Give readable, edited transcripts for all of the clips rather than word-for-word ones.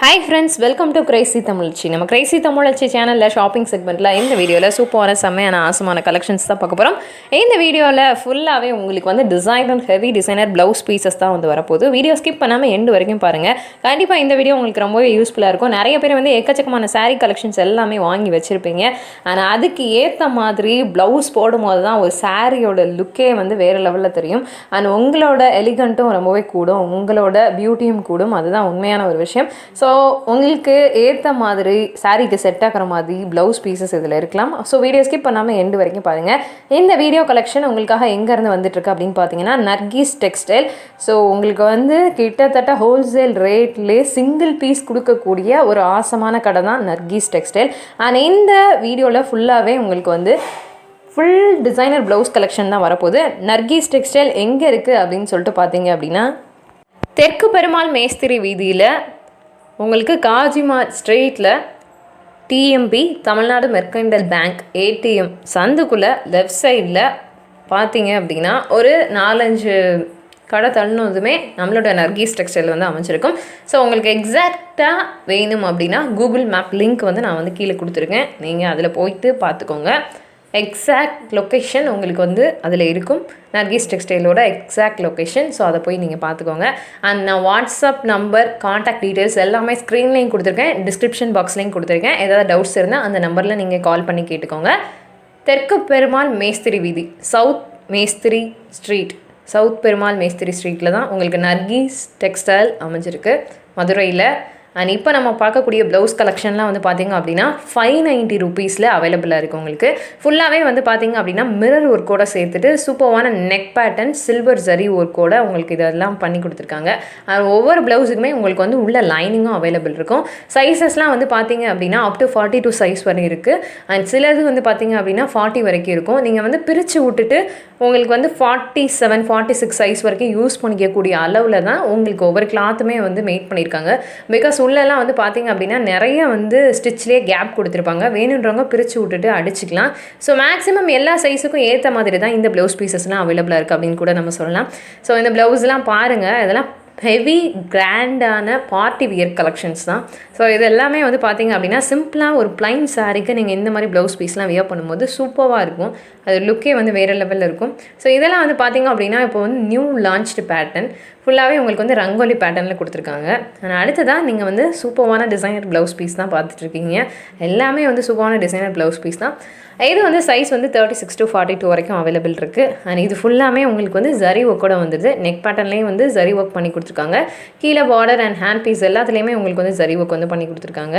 Hi friends, welcome to Crazy Tamilchi. நம்ம Crazy Tamilchi சேனல்ல shopping செக்மெண்ட்ல இந்த வீடியோல சூப்பரான செமையான ஆசமான கலெக்ஷன்ஸ் தான் பார்க்க போறோம். இந்த வீடியோல ஃபுல்லாவே உங்களுக்கு வந்து design and heavy designer blouse pieces தான் வந்து வரப்போகுது. வீடியோ ஸ்கிப் பண்ணாம எண்ட் வரைக்கும் பாருங்க. கண்டிப்பா இந்த வீடியோ உங்களுக்கு ரொம்பவே யூஸ்ஃபுல்லா இருக்கும். நிறைய பேர் வந்து எக்கச்சக்கமான saree கலெக்ஷன்ஸ் எல்லாமே வாங்கி வச்சிருப்பீங்க. ஆனா அதுக்கு ஏத்த மாதிரி ப்ளவுஸ் போடும்போது தான் ஒரு சாரியோட லுக்கே வந்து வேற லெவல்ல தெரியும். அண்ட் உங்களோட எலிகண்ட்டும் ரொம்பவே கூடும். உங்களோட பியூட்டியும் கூடும். அதுதான் உண்மையான ஒரு விஷயம். ஸோ உங்களுக்கு ஏற்ற மாதிரி சாரீக்கு செட் ஆகிற மாதிரி ப்ளவுஸ் பீசஸ் இதில் இருக்கலாம். ஸோ வீடியோ ஸ்கிப் பண்ணாமல் எண்டு வரைக்கும் பாருங்கள். இந்த வீடியோ கலெக்ஷன் உங்களுக்காக எங்கேருந்து வந்துட்டுருக்கு அப்படின்னு பார்த்தீங்கன்னா நர்கீஸ் டெக்ஸ்டைல். ஸோ உங்களுக்கு வந்து கிட்டத்தட்ட ஹோல்சேல் ரேட்லேயே சிங்கிள் பீஸ் கொடுக்கக்கூடிய ஒரு ஆசமான கடை தான் நர்கீஸ் டெக்ஸ்டைல். அண்ட் இந்த வீடியோவில் ஃபுல்லாகவே உங்களுக்கு வந்து ஃபுல் டிசைனர் ப்ளவுஸ் கலெக்ஷன் தான் வரப்போகுது. நர்கீஸ் டெக்ஸ்டைல் எங்கே இருக்குது அப்படின்னு சொல்லிட்டு பார்த்தீங்க அப்படின்னா தெற்கு பெருமாள் மேஸ்திரி வீதியில் உங்களுக்கு காஜிமார்ட் ஸ்ட்ரீட்டில் TMB Tamil Nadu Mercantile Bank ATM சந்துக்குள்ளே லெஃப்ட் சைடில் பார்த்தீங்க அப்படின்னா ஒரு 4-5 கடை தள்ளினதுமே நம்மளோட நர்கீஸ் டெக்ஸ்டைல் வந்து அமைச்சிருக்கும். ஸோ உங்களுக்கு எக்ஸாக்டாக வேணும் அப்படின்னா கூகுள் மேப் லிங்க் வந்து நான் வந்து கீழே கொடுத்துருக்கேன். நீங்கள் அதில் போயிட்டு பார்த்துக்கோங்க. எக்ஸாக்ட் லொக்கேஷன் உங்களுக்கு வந்து அதில் இருக்கும். நர்கீஸ் டெக்ஸ்டைலோட எக்ஸாக்ட் லொக்கேஷன். ஸோ அதை போய் நீங்கள் பார்த்துக்கோங்க. அண்ட் நான் வாட்ஸ்அப் நம்பர், காண்டாக்ட் டீட்டெயில்ஸ் எல்லாமே ஸ்க்ரீன்லேயும் கொடுத்துருக்கேன், டிஸ்கிரிப்ஷன் பாக்ஸ்லேயும் கொடுத்துருக்கேன். ஏதாவது டவுட்ஸ் இருந்தால் அந்த நம்பரில் நீங்கள் கால் பண்ணி கேட்டுக்கோங்க. தெற்கு பெருமாள் மேஸ்திரி வீதி, சவுத் மேஸ்திரி ஸ்ட்ரீட், சவுத் பெருமாள் மேஸ்திரி ஸ்ட்ரீட்டில் தான் உங்களுக்கு நர்கீஸ் டெக்ஸ்டைல் அமைஞ்சிருக்கு மதுரையில். அண்ட் இப்போ நம்ம பார்க்கக்கூடிய ப்ளவுஸ் கலெக்ஷன்லாம் வந்து பார்த்திங்க அப்படின்னா 590 ருபீஸில் அவைலபிளாக இருக்குது. உங்களுக்கு ஃபுல்லாகவே வந்து பார்த்திங்க அப்படின்னா மிரர் ஒர்க்கோடு சேர்த்துட்டு சூப்பரான நெக் பேட்டர்ன், சில்வர் ஜரி ஒர்க்கோடு உங்களுக்கு இதெல்லாம் பண்ணி கொடுத்துருக்காங்க. ஒவ்வொரு ப்ளவுஸுக்குமே உங்களுக்கு வந்து உள்ள லைனிங்கும் அவைலபிள் இருக்கும். சைஸஸ்லாம் வந்து பார்த்திங்க அப்படின்னா அப் டு 42 சைஸ் வரை இருக்குது. அண்ட் சிலது வந்து பார்த்திங்க அப்படின்னா 40 வரைக்கும் இருக்கும். நீங்கள் வந்து பிரித்து விட்டுட்டு உங்களுக்கு வந்து 47, 46 சைஸ் வரைக்கும் யூஸ் பண்ணிக்கக்கூடிய அளவில் தான் உங்களுக்கு ஒவ்வொரு கிளாத்துமே வந்து மேட் பண்ணியிருக்காங்க. பிகாஸ் உள்ளெல்லாம் வந்து பார்த்திங்க அப்படின்னா நிறைய வந்து ஸ்டிச்லேயே கேப் கொடுத்துருப்பாங்க. வேணுன்றவங்க பிரித்து விட்டுட்டு அடிச்சுக்கலாம். ஸோ மேக்ஸிமம் எல்லா சைஸுக்கும் ஏற்ற மாதிரி தான் இந்த ப்ளவுஸ் பீசஸ்லாம் அவைலபிளாக இருக்குது அப்படின்னு கூட நம்ம சொல்லலாம். ஸோ இந்த ப்ளவுஸ்லாம் பாருங்கள், இதெல்லாம் ஹெவி கிராண்டான பார்ட்டி வியர் கலெக்ஷன்ஸ் தான். ஸோ இது எல்லாமே வந்து பார்த்திங்க அப்படின்னா சிம்பிளாக ஒரு பிளைன் சாரீக்கு நீங்கள் இந்த மாதிரி ப்ளவுஸ் பீஸ்லாம் வியர் பண்ணும்போது சூப்பராக இருக்கும். அது லுக்கே வந்து வேறு லெவலில் இருக்கும். ஸோ இதெல்லாம் வந்து பார்த்திங்க அப்படின்னா இப்போ வந்து நியூ லான்ச்டு பேட்டர்ன் ஃபுல்லாகவே உங்களுக்கு வந்து ரங்கோலி பேட்டர்னில் கொடுத்துருக்காங்க. ஆனால் அடுத்ததான் நீங்கள் வந்து சூப்பரான டிசைனர் ப்ளவுஸ் பீஸ் தான் பார்த்துட்ருக்கீங்க. எல்லாமே வந்து சூப்பரான டிசைனர் ப்ளவுஸ் பீஸ் தான். இது வந்து சைஸ் வந்து 36 to 42 வரைக்கும் அவைலபிள் இருக்குது. அண்ட் இது ஃபுல்லாமே உங்களுக்கு வந்து ஜரி ஒர்க்கோட வந்துடுது. நெக் பேட்டர்ன்லேயும் வந்து ஜரி ஒர்க் பண்ணி கொடுத்துருக்காங்க. கீழே பார்டர் அண்ட் ஹேண்ட் பீஸ் எல்லாத்துலேயுமே உங்களுக்கு வந்து ஜரி ஒர்க் வந்து பண்ணி கொடுத்துருக்காங்க.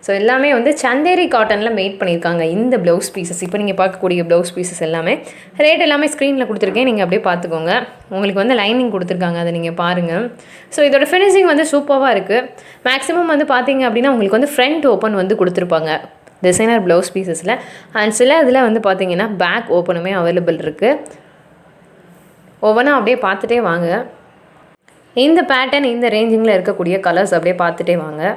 ஸோ எல்லாமே வந்து சந்தேரி காட்டனில் மேட் பண்ணியிருக்காங்க இந்த ப்ளவுஸ் பீசஸ். இப்போ நீங்கள் பார்க்கக்கூடிய ப்ளவுஸ் பீசஸ் எல்லாமே ரேட் எல்லாமே ஸ்க்ரீனில் கொடுத்துருக்கேன், நீங்கள் அப்படியே பார்த்துக்கோங்க. உங்களுக்கு வந்து லைனிங் கொடுத்துருக்காங்க, அதை நீங்கள் பாருங்கள். ஸோ இதோட ஃபினிஷிங் வந்து சூப்பராக இருக்குது. மேக்ஸிமம் வந்து பார்த்தீங்க அப்படின்னா உங்களுக்கு வந்து ஃப்ரண்ட் ஓப்பன் வந்து கொடுத்துருப்பாங்க டிசைனர் ப்ளவுஸ் பீசஸில். அண்ட் சில இதில் வந்து பார்த்திங்கன்னா பேக் ஓப்பனுமே அவைலபிள் இருக்குது. ஒவ்வொன்றா அப்படியே பார்த்துட்டே வாங்க. இந்த பேட்டர்ன், இந்த ரேஞ்சிங்கில் இருக்கக்கூடிய கலர்ஸ் அப்படியே பார்த்துட்டே வாங்க.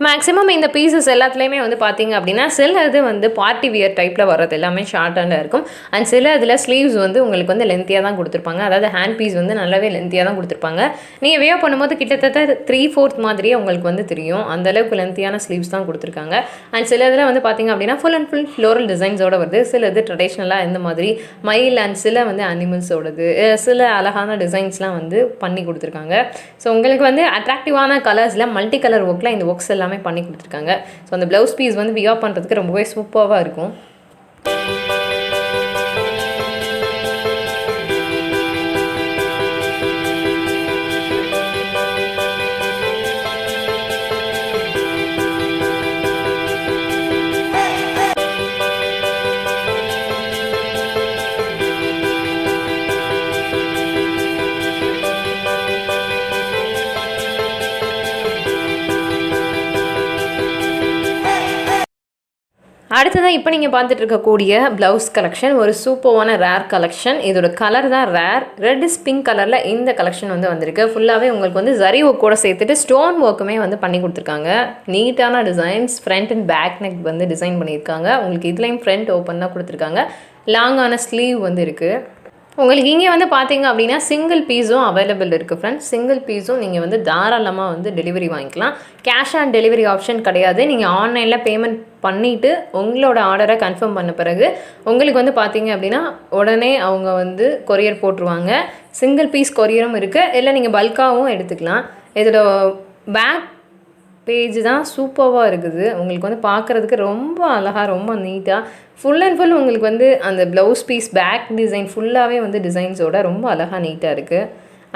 மேக்ஸிமம் இந்த பீசஸ் எல்லாத்துலேயுமே வந்து பார்த்திங்க அப்படின்னா சில இது வந்து பார்ட்டி வியர் டைப்பில் வர்றது எல்லாமே ஷார்ட் ஹேண்டாக இருக்கும். அண்ட் சில இதில் ஸ்லீவ்ஸ் வந்து உங்களுக்கு வந்து லென்த்தியாக தான் கொடுத்துருப்பாங்க. அதாவது ஹேண்ட் பீஸ் வந்து நல்லாவே லென்த்தியாக தான் கொடுத்துருப்பாங்க. நீங்கள் வியர் பண்ணும்போது கிட்டத்தட்ட 3/4 மாதிரியே உங்களுக்கு வந்து தெரியும். அந்தளவுக்கு லென்த்தியான ஸ்லீவ்ஸ் தான் கொடுத்துருக்காங்க. அண்ட் சில இதில் வந்து பார்த்திங்க அப்படின்னா ஃபுல் அண்ட் ஃபுல் ஃப்ளோரல் டிசைன்ஸோடு வருது. சில இது ட்ரெடிஷ்னலாக இந்த மாதிரி மயில் அண்ட் சில வந்து அனிமல்ஸோடது, சில அழகான டிசைன்ஸ்லாம் வந்து பண்ணி கொடுத்துருக்காங்க. ஸோ உங்களுக்கு வந்து அட்ராக்டிவான கலர்ஸில் மல்டி கலர் ஒர்க்கில் இந்த ஒர்க்ஸ் எல்லாமே பண்ணி கொடுத்துருக்காங்க. ஸோ அந்த ப்ளவுஸ் பீஸ் வந்து வியர் பண்ணுறதுக்கு ரொம்பவே சூப்பராக இருக்கும். அடுத்ததாக இப்போ நீங்கள் பார்த்துட்டு இருக்கக்கூடிய ப்ளவுஸ் கலெக்ஷன் ஒரு சூப்பரான ரேர் கலெக்ஷன். இதோட கலர் தான் ரேர். ரெட் இஸ் பிங்க் கலரில் இந்த கலெக்ஷன் வந்து வந்திருக்கு. ஃபுல்லாகவே உங்களுக்கு வந்து ஜரி ஒர்க் கூட சேர்த்துட்டு ஸ்டோன் ஒர்க்குமே வந்து பண்ணி கொடுத்துருக்காங்க. நீட்டான designs, front and back neck வந்து டிசைன் பண்ணியிருக்காங்க. உங்களுக்கு இதுலேயும் ஃப்ரண்ட் ஓப்பன் தான் கொடுத்துருக்காங்க. லாங்கான ஸ்லீவ் வந்து இருக்குது. உங்களுக்கு இங்கே வந்து பார்த்தீங்க அப்படின்னா சிங்கிள் பீஸும் அவைலபிள் இருக்குது ஃப்ரெண்ட்ஸ். சிங்கிள் பீஸும் நீங்கள் வந்து தாராளமாக வந்து டெலிவரி வாங்கிக்கலாம். கேஷ் ஆன் டெலிவரி ஆப்ஷன் கிடையாது. நீங்கள் ஆன்லைனில் பேமெண்ட் பண்ணிவிட்டு உங்களோட ஆர்டரை கன்ஃபார்ம் பண்ண பிறகு உங்களுக்கு வந்து பார்த்தீங்க அப்படின்னா உடனே அவங்க வந்து கொரியர் போட்டுருவாங்க. சிங்கிள் பீஸ் கொரியரும் இருக்குது. இல்லை நீங்கள் பல்காகவும் எடுத்துக்கலாம். இதோட பேக் பேஜ் தான் சூப்பராக இருக்குது. உங்களுக்கு வந்து பார்க்குறதுக்கு ரொம்ப அழகாக, ரொம்ப நீட்டாக, ஃபுல் அண்ட் ஃபுல் உங்களுக்கு வந்து அந்த ப்ளவுஸ் பீஸ் பேக் டிசைன் ஃபுல்லாகவே வந்து டிசைன்ஸோட ரொம்ப அழகாக நீட்டாக இருக்குது.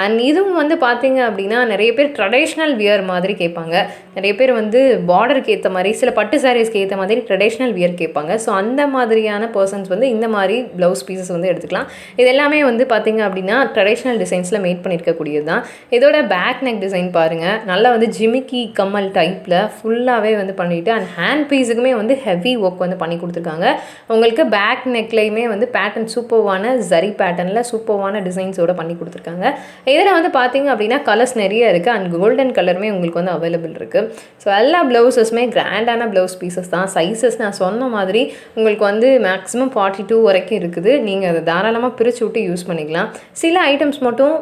அண்ட் இதுவும் வந்து பார்த்தீங்க அப்படின்னா நிறைய பேர் ட்ரெடிஷ்னல் வியர் மாதிரி கேட்பாங்க. நிறைய பேர் வந்து பார்டருக்கு ஏற்ற மாதிரி, சில பட்டு சாரீஸ்க்கு ஏற்ற மாதிரி ட்ரெடிஷ்னல் வியர் கேட்பாங்க. ஸோ அந்த மாதிரியான பர்சன்ஸ் வந்து இந்த மாதிரி ப்ளவுஸ் பீசஸ் வந்து எடுத்துக்கலாம். இது எல்லாமே வந்து பார்த்தீங்க அப்படின்னா ட்ரெடிஷ்னல் டிசைன்ஸில் மேட் பண்ணியிருக்கக்கூடியது தான். இதோட பேக் நெக் டிசைன் பாருங்கள், நல்லா வந்து ஜிமிக்கி கம்மல் டைப்பில் ஃபுல்லாகவே வந்து பண்ணிவிட்டு அண்ட் ஹேண்ட் பீஸுக்குமே வந்து ஹெவி ஒர்க் வந்து பண்ணி கொடுத்துருக்காங்க. உங்களுக்கு பேக் நெக்லையுமே வந்து பேட்டர்ன் சூப்பர்வான ஜரி பேட்டர்னில் சூப்பர்வான டிசைன்ஸோடு பண்ணி கொடுத்துருக்காங்க. இதில் வந்து பார்த்தீங்க அப்படின்னா கலர்ஸ் நிறைய இருக்குது அண்ட் கோல்டன் கலருமே உங்களுக்கு வந்து அவைலபிள் இருக்குது. ஸோ எல்லா ப்ளவுஸஸுமே கிராண்டான ப்ளவுஸ் பீசஸ் தான். சைஸஸ் நான் சொன்ன மாதிரி உங்களுக்கு வந்து மேக்ஸிமம் 42 வரைக்கும் இருக்குது. நீங்கள் அதை தாராளமாக பிரித்து விட்டு யூஸ் பண்ணிக்கலாம். சில ஐட்டம்ஸ் மட்டும்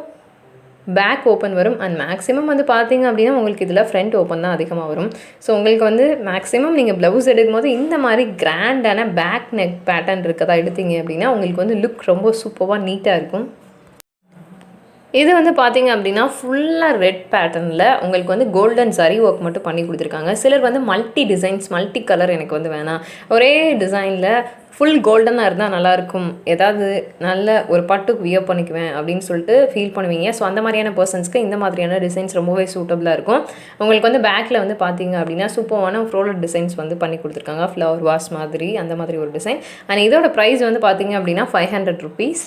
பேக் ஓப்பன் வரும் அண்ட் மேக்ஸிமம் வந்து பார்த்தீங்க அப்படின்னா உங்களுக்கு இதில் ஃப்ரண்ட் ஓப்பன் தான் அதிகமாக வரும். ஸோ உங்களுக்கு வந்து மேக்ஸிமம் நீங்கள் ப்ளவுஸ் எடுக்கும் போது இந்த மாதிரி கிராண்டான பேக் நெக் பேட்டர்ன் இருக்கதா எடுத்தீங்க அப்படின்னா உங்களுக்கு வந்து லுக் ரொம்ப சூப்பராக நீட்டாக இருக்கும். இது வந்து பார்த்தீங்க அப்படின்னா ஃபுல்லாக ரெட் பேட்டர்னில் உங்களுக்கு வந்து கோல்டன் சரி ஒர்க் மட்டும் பண்ணி கொடுத்துருக்காங்க. சிலர் வந்து மல்டி டிசைன்ஸ், மல்டி கலர் எனக்கு வந்து வேணாம், ஒரே டிசைனில் ஃபுல் கோல்டனாக இருந்தால் நல்லாயிருக்கும், ஏதாவது நல்ல ஒரு பட்டுக்கு வியர் பண்ணிக்குவேன் அப்படின்னு சொல்லிட்டு ஃபீல் பண்ணுவீங்க. ஸோ அந்த மாதிரியான பர்சன்ஸ்க்கு இந்த மாதிரியான டிசைன்ஸ் ரொம்பவே சூட்டபுளாக இருக்கும். உங்களுக்கு வந்து பேக்கில் வந்து பார்த்தீங்க அப்படின்னா சூப்பரான ஃப்ளோரல் டிசைன்ஸ் வந்து பண்ணி கொடுத்துருக்காங்க. ஃப்ளவர் வாஸ் மாதிரி அந்த மாதிரி ஒரு டிசைன். அண்ட் இதோட ப்ரைஸ் வந்து பார்த்தீங்க அப்படின்னா 500 rupees.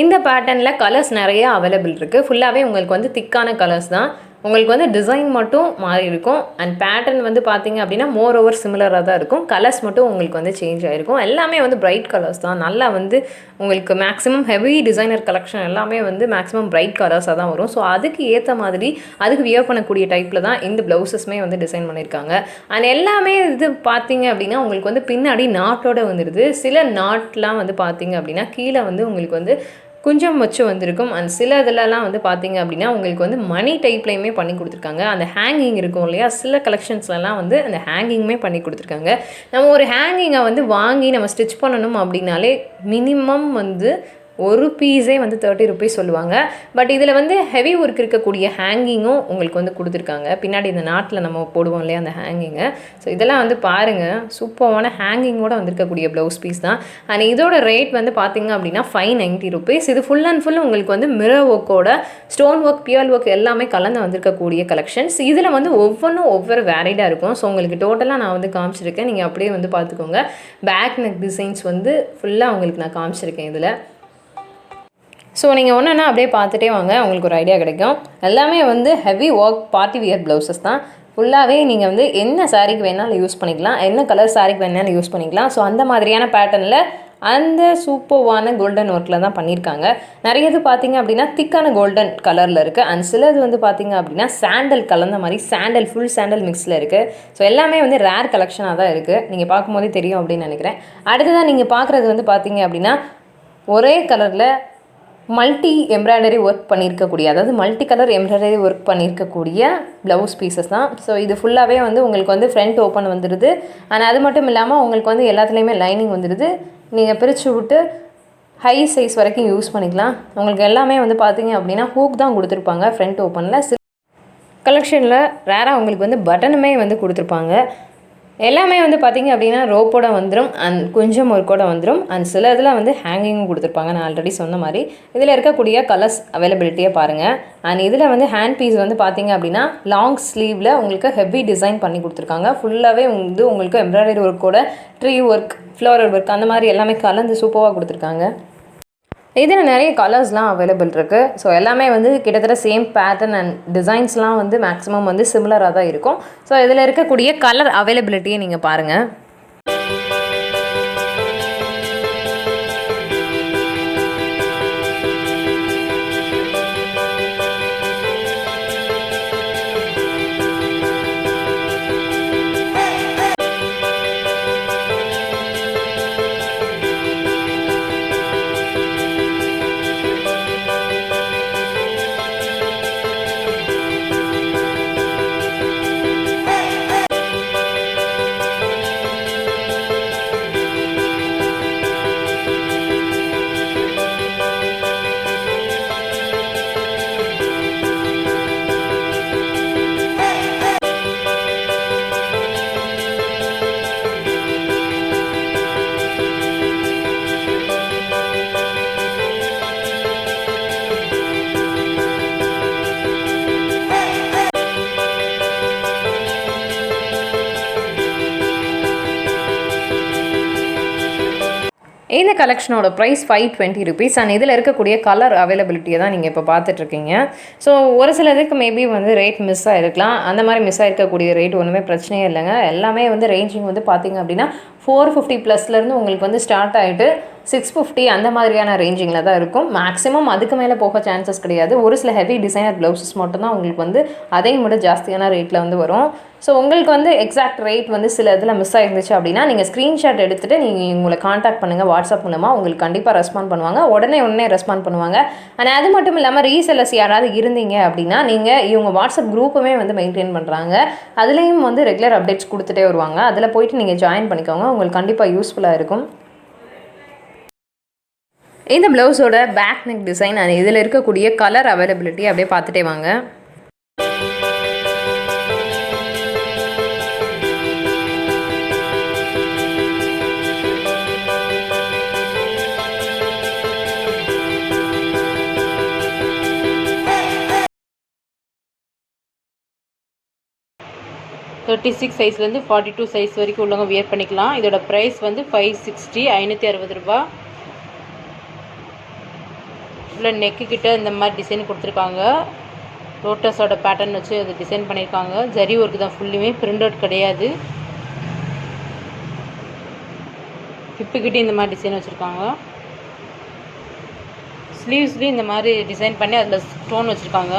இந்த பேட்டர்னில் கலர்ஸ் நிறைய அவைலபிள் இருக்குது. ஃபுல்லாகவே உங்களுக்கு வந்து திக்கான கலர்ஸ் தான். உங்களுக்கு வந்து டிசைன் மட்டும் மாறி இருக்கும் அண்ட் பேட்டர்ன் வந்து பார்த்தீங்க அப்படின்னா மோர் ஓவர் சிமிலராக தான் இருக்கும். கலர்ஸ் மட்டும் உங்களுக்கு வந்து சேஞ்ச் ஆகிருக்கும். எல்லாமே வந்து பிரைட் கலர்ஸ் தான். நல்லா வந்து உங்களுக்கு மேக்ஸிமம் ஹெவி டிசைனர் கலெக்ஷன் எல்லாமே வந்து மேக்ஸிமம் பிரைட் கலர்ஸாக தான் வரும். ஸோ அதுக்கு ஏற்ற மாதிரி அதுக்கு வியர் பண்ணக்கூடிய டைப்பில் தான் இந்த ப்ளவுசஸ்மே வந்து டிசைன் பண்ணியிருக்காங்க. அண்ட் எல்லாமே இது பார்த்தீங்க அப்படின்னா உங்களுக்கு வந்து பின்னாடி நாட்டோட வந்துடுது. சில நாட்லாம் வந்து பார்த்தீங்க அப்படின்னா கீழே வந்து உங்களுக்கு வந்து கொஞ்சம் வச்சு வந்திருக்கும். அண்ட் சில இதிலலாம் வந்து பார்த்தீங்க அப்படின்னா உங்களுக்கு வந்து மணி டைப்லையுமே பண்ணி கொடுத்துருக்காங்க. அந்த ஹேங்கிங் இருக்கும் இல்லையா, சில கலெக்ஷன்ஸ்லாம் வந்து அந்த ஹேங்கிங்குமே பண்ணி கொடுத்துருக்காங்க. நம்ம ஒரு ஹேங்கிங்கை வந்து வாங்கி நம்ம ஸ்டிச் பண்ணணும் அப்படின்னாலே மினிமம் வந்து ஒரு பீஸே வந்து 30 rupees சொல்லுவாங்க. பட் இதில் வந்து ஹெவி ஒர்க் இருக்கக்கூடிய ஹேங்கிங்கும் உங்களுக்கு வந்து கொடுத்துருக்காங்க. பின்னாடி இந்த நாட்டில் நம்ம போடுவோம் இல்லையா அந்த ஹேங்கிங்கை. ஸோ இதெல்லாம் வந்து பாருங்கள், சூப்பரான ஹேங்கிங்கோடு வந்திருக்கக்கூடிய ப்ளவுஸ் பீஸ் தான். அண்ட் இதோட ரேட் வந்து பார்த்திங்க அப்படின்னா 590 rupees. இது ஃபுல் அண்ட் ஃபுல் உங்களுக்கு வந்து மிரர் ஒர்க்கோட ஸ்டோன் ஒர்க், பியர் ஒர்க் எல்லாமே கலந்து வந்திருக்கக்கூடிய கலெக்ஷன்ஸ். இதில் வந்து ஒவ்வொன்றும் ஒவ்வொரு வேரிடாக இருக்கும். ஸோ உங்களுக்கு டோட்டலாக நான் வந்து காமிச்சிருக்கேன், நீங்கள் அப்படியே வந்து பார்த்துக்கோங்க. பேக் நெக் டிசைன்ஸ் வந்து ஃபுல்லாக உங்களுக்கு நான் காமிச்சிருக்கேன் இதில். ஸோ நீங்கள் ஒன்றுன்னா அப்படியே பார்த்துட்டே வாங்க, உங்களுக்கு ஒரு ஐடியா கிடைக்கும். எல்லாமே வந்து heavy work party wear blouses தான். ஃபுல்லாகவே நீங்கள் வந்து என்ன சாரீக்கு வேணாலும் யூஸ் பண்ணிக்கலாம், என்ன கலர் சாரீக்கு வேணாலும் யூஸ் பண்ணிக்கலாம். ஸோ அந்த மாதிரியான பேட்டர்னில் அந்த சூப்பர்வான கோல்டன் ஒர்க்கில் தான் பண்ணியிருக்காங்க. நிறைய இது பார்த்திங்க அப்படின்னா திக்கான கோல்டன் கலரில் இருக்குது. அண்ட் சிலது வந்து பார்த்திங்க அப்படின்னா சாண்டல் கலந்த மாதிரி சாண்டல், ஃபுல் சாண்டல் மிக்ஸில் இருக்குது. ஸோ எல்லாமே வந்து ரேர் கலெக்ஷனாக தான் இருக்குது. நீங்கள் பார்க்கும்போதே தெரியும் அப்படின்னு நினைக்கிறேன். அடுத்ததான் நீங்கள் பார்க்குறது வந்து பார்த்திங்க அப்படின்னா ஒரே கலரில் மல்டி எம்ப்ராய்டரி ஒர்க் பண்ணியிருக்கக்கூடிய, அதாவது மல்டி கலர் எம்ப்ராய்டரி ஒர்க் பண்ணியிருக்கக்கூடிய ப்ளவுஸ் பீசஸ் தான். ஸோ இது ஃபுல்லாகவே வந்து உங்களுக்கு வந்து ஃப்ரண்ட் ஓப்பன் வந்துடுது. அண்ட் அது மட்டும் இல்லாமல் உங்களுக்கு வந்து எல்லாத்துலேயுமே லைனிங் வந்துடுது. நீங்கள் பிரித்து விட்டு ஹை சைஸ் வரைக்கும் யூஸ் பண்ணிக்கலாம். உங்களுக்கு எல்லாமே வந்து பார்த்தீங்க அப்படின்னா ஹூக் தான் கொடுத்துருப்பாங்க ஃப்ரண்ட் ஓப்பனில். கலெக்ஷனில் ரேராக உங்களுக்கு வந்து பட்டனுமே வந்து கொடுத்துருப்பாங்க. எல்லாமே வந்து பார்த்திங்க அப்படின்னா ரோப்போட வந்துடும் அண்ட் கொஞ்சம் ஒர்க்கோட வந்துடும். அண்ட் சில இதில் வந்து ஹேங்கிங்கும் கொடுத்துருப்பாங்க. நான் ஆல்ரெடி சொன்ன மாதிரி இதில் இருக்கக்கூடிய கலர்ஸ் அவைலபிலிட்டியை பாருங்கள். அண்ட் இதில் வந்து ஹேண்ட் பீஸ் வந்து பார்த்திங்க அப்படின்னா லாங் ஸ்லீவில் உங்களுக்கு ஹெவி டிசைன் பண்ணி கொடுத்துருக்காங்க. ஃபுல்லாகவே வந்து உங்களுக்கு எம்ப்ராய்டரி ஒர்க்கோட ட்ரீ ஒர்க், ஃப்ளோரல் ஒர்க் அந்த மாதிரி எல்லாமே கலந்து சூப்பராக கொடுத்துருக்காங்க. இதில் நிறைய கலர்ஸ்லாம் அவைலபிள் இருக்குது. ஸோ எல்லாமே வந்து கிட்டத்தட்ட சேம் பேட்டர்ன் அண்ட் டிசைன்ஸ்லாம் வந்து மேக்ஸிமம் வந்து சிமிலராக தான் இருக்கும். ஸோ இதில் இருக்கக்கூடிய கலர் அவைலபிலிட்டியை நீங்கள் பாருங்கள். இந்த கலெக்ஷனோட ப்ரைஸ் 520 rupees அண்ட் இதில் இருக்கக்கூடிய கலர் அவைலபிலிட்டியை தான் நீங்கள் இப்போ பார்த்துட்ருக்கீங்க. ஸோ ஒரு சிலதுக்கு மேபி வந்து ரேட் மிஸ் ஆகிருக்கலாம். அந்த மாதிரி மிஸ் ஆகிருக்கக்கூடிய ரேட் ஒன்றுமே பிரச்சனையே இல்லைங்க. எல்லாமே வந்து ரேஞ்சிங் வந்து பார்த்திங்க அப்படின்னா 450 +லேருந்து உங்களுக்கு வந்து ஸ்டார்ட் ஆகிட்டு 650 அந்த மாதிரியான ரேஞ்சிங்கில் தான் இருக்கும். மேக்ஸிமம் அதுக்கு மேலே போக சான்சஸ் கிடையாது. ஒரு சில ஹெவி டிசைனர் ப்ளவுசஸ் மட்டும்தான் உங்களுக்கு வந்து அதையும் விட ஜாஸ்தியான ரேட்டில் வந்து வரும். ஸோ உங்களுக்கு வந்து எக்ஸாக்ட் ரேட் வந்து சில இதில் மிஸ் ஆகிருந்துச்சு அப்படின்னா நீங்கள் ஸ்க்ரீன்ஷாட் எடுத்துகிட்டு நீங்கள் உங்களை காண்டாக்ட் பண்ணுங்கள் வாட்ஸ்அப் மூலமாக. உங்களுக்கு கண்டிப்பாக ரெஸ்பாண்ட் பண்ணுவாங்க, உடனே ரெஸ்பாண்ட் பண்ணுவாங்க. ஆனால் அது மட்டும் இல்லாமல் ரீசெல்லர்ஸ் யாராவது இருந்தீங்க அப்படின்னா நீங்கள் இவங்க வாட்ஸ்அப் குரூப்புமே வந்து மெயின்டைன் பண்ணுறாங்க. அதுலேயும் வந்து ரெகுலர் அப்டேட்ஸ் கொடுத்துட்டே வருவாங்க. அதில் போயிட்டு நீங்கள் ஜாயின் பண்ணிக்கோங்க, உங்களுக்கு கண்டிப்பாக யூஸ்ஃபுல்லாக இருக்கும். இந்த ப்ளவுஸோட பேக் நெக் டிசைன் அண்ட் இதில் இருக்கக்கூடிய கலர் அவைலபிலிட்டி அப்படியே பார்த்துட்டே வாங்க. சிக்ஸ் சைஸ்லேருந்து 42 சைஸ் வரைக்கும் உள்ளவங்க வியர் பண்ணிக்கலாம். இதோட ப்ரைஸ் வந்து 560 560 ரூபா. உள்ள நெக்கு கிட்ட இந்த மாதிரி டிசைன் கொடுத்துருக்காங்க. லோட்டஸோட பேட்டர்ன் வச்சு அது டிசைன் பண்ணியிருக்காங்க. ஜரி ஒர்க்கு தான், ஃபுல்லுமே பிரிண்ட் அவுட் கிடையாது. ஹிப்புக்கிட்டே இந்த மாதிரி டிசைன் வச்சுருக்காங்க. ஸ்லீவ்ஸ்லேயும் இந்த மாதிரி டிசைன் பண்ணி அதில் ஸ்டோன் வச்சுருக்காங்க.